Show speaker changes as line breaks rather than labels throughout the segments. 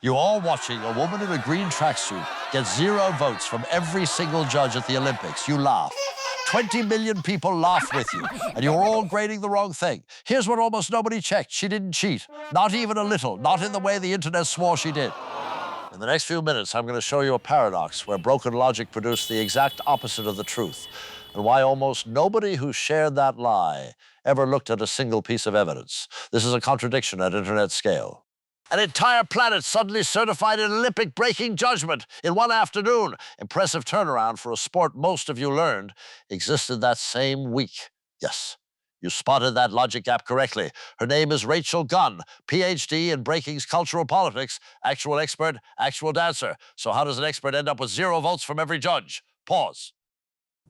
You are watching a woman in a green tracksuit get 0 votes from every single judge at the Olympics. You laugh. 20 million people laugh with you, and you're all grading the wrong thing. Here's what almost nobody checked. She didn't cheat. Not even a little. Not in the way the internet swore she did. In the next few minutes, I'm going to show you a paradox where broken logic produced the exact opposite of the truth, and why almost nobody who shared that lie ever looked at a single piece of evidence. This is a contradiction at internet scale. An entire planet suddenly certified an Olympic-breaking judgment in one afternoon. Impressive turnaround for a sport most of you learned existed that same week. Yes, you spotted that logic gap correctly. Her name is Rachel Gunn, PhD in breaking's cultural politics, actual expert, actual dancer. So how does an expert end up with 0 votes from every judge? Pause.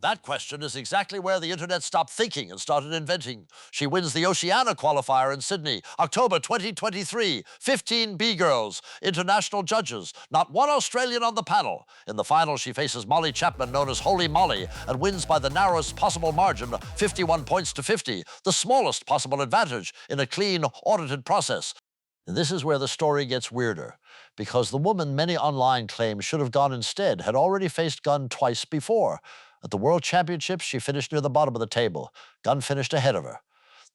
That question is exactly where the internet stopped thinking and started inventing. She wins the Oceania qualifier in Sydney, October 2023. 15 B-girls, international judges, not one Australian on the panel. In the final, she faces Molly Chapman, known as Holy Molly, and wins by the narrowest possible margin, 51 points to 50, the smallest possible advantage in a clean, audited process. And this is where the story gets weirder, because the woman many online claim should have gone instead had already faced Gunn twice before. At the World Championships, she finished near the bottom of the table. Gunn finished ahead of her.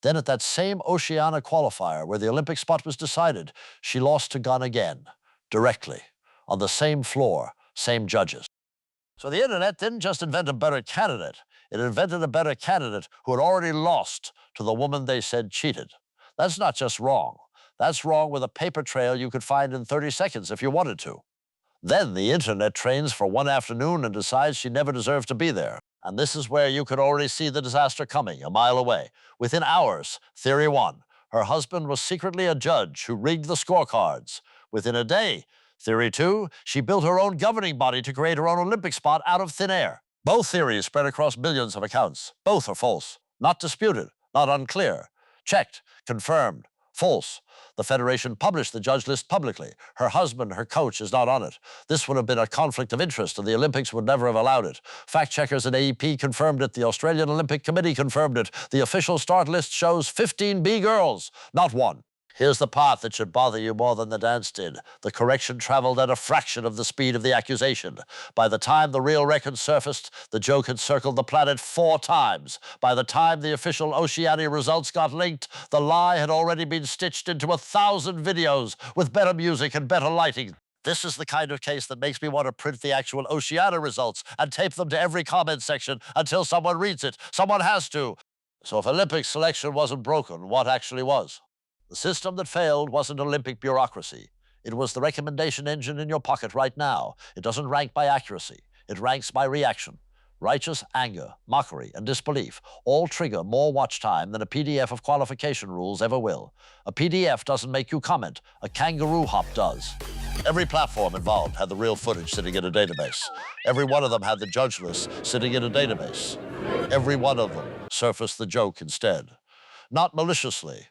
Then at that same Oceania qualifier where the Olympic spot was decided, she lost to Gunn again, directly, on the same floor, same judges. So the internet didn't just invent a better candidate, it invented a better candidate who had already lost to the woman they said cheated. That's not just wrong. That's wrong with a paper trail you could find in 30 seconds if you wanted to. Then the internet trains for one afternoon and decides she never deserved to be there. And this is where you could already see the disaster coming, a mile away. Within hours, Theory 1, her husband was secretly a judge who rigged the scorecards. Within a day, Theory 2, she built her own governing body to create her own Olympic spot out of thin air. Both theories spread across millions of accounts. Both are false. Not disputed, not unclear. Checked, confirmed, false. The Federation published the judge list publicly. Her husband, her coach, is not on it. This would have been a conflict of interest, and the Olympics would never have allowed it. Fact-checkers at AEP confirmed it. The Australian Olympic Committee confirmed it. The official start list shows 15 B-girls, not 1. Here's the part that should bother you more than the dance did. The correction traveled at a fraction of the speed of the accusation. By the time the real record surfaced, the joke had circled the planet 4 times. By the time the official Oceania results got linked, the lie had already been stitched into 1,000 videos with better music and better lighting. This is the kind of case that makes me want to print the actual Oceania results and tape them to every comment section until someone reads it. Someone has to. So if Olympic selection wasn't broken, what actually was? The system that failed wasn't Olympic bureaucracy. It was the recommendation engine in your pocket right now. It doesn't rank by accuracy. It ranks by reaction. Righteous anger, mockery, and disbelief all trigger more watch time than a PDF of qualification rules ever will. A PDF doesn't make you comment. A kangaroo hop does. Every platform involved had the real footage sitting in a database. Every one of them had the judge list sitting in a database. Every one of them surfaced the joke instead. Not maliciously,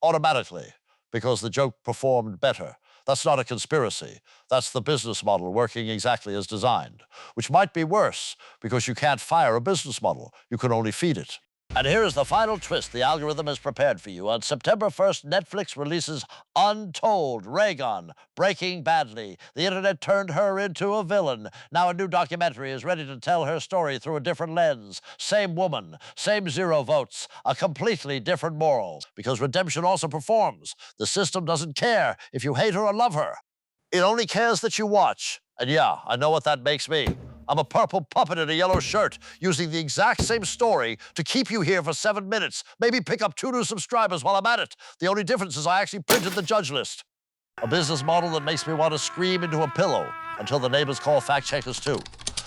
automatically, because the joke performed better. That's not a conspiracy. That's the business model working exactly as designed, which might be worse because you can't fire a business model. You can only feed it. And here is the final twist the algorithm has prepared for you. On September 1st, Netflix releases Untold, Raygun, breaking badly. The internet turned her into a villain. Now a new documentary is ready to tell her story through a different lens. Same woman, same 0 votes, a completely different moral. Because redemption also performs. The system doesn't care if you hate her or love her. It only cares that you watch. And yeah, I know what that makes me. I'm a purple puppet in a yellow shirt, using the exact same story to keep you here for 7 minutes. Maybe pick up 2 new subscribers while I'm at it. The only difference is I actually printed the judge list. A business model that makes me want to scream into a pillow until the neighbors call fact-checkers too.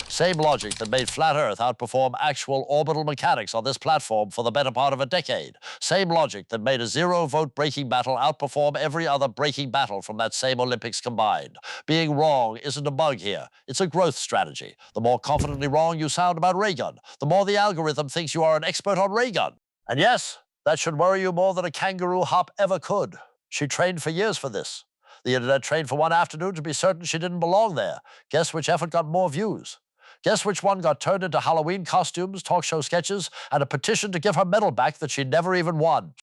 Same logic that made flat Earth outperform actual orbital mechanics on this platform for the better part of a decade. Same logic that made a 0-vote breaking battle outperform every other breaking battle from that same Olympics combined. Being wrong isn't a bug here. It's a growth strategy. The more confidently wrong you sound about Raygun, the more the algorithm thinks you are an expert on Raygun. And yes, that should worry you more than a kangaroo hop ever could. She trained for years for this. The internet trained for one afternoon to be certain she didn't belong there. Guess which effort got more views? Guess which one got turned into Halloween costumes, talk show sketches, and a petition to give her medal back that she never even won?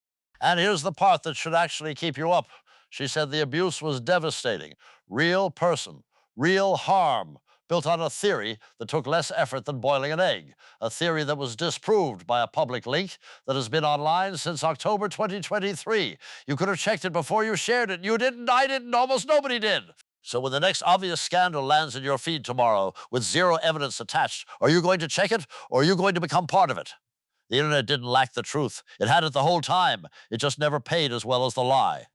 And here's the part that should actually keep you up. She said the abuse was devastating. Real person, real harm, built on a theory that took less effort than boiling an egg, a theory that was disproved by a public leak that has been online since October 2023. You could have checked it before you shared it. You didn't, I didn't, almost nobody did. So when the next obvious scandal lands in your feed tomorrow with zero evidence attached, are you going to check it or are you going to become part of it? The internet didn't lack the truth. It had it the whole time. It just never paid as well as the lie.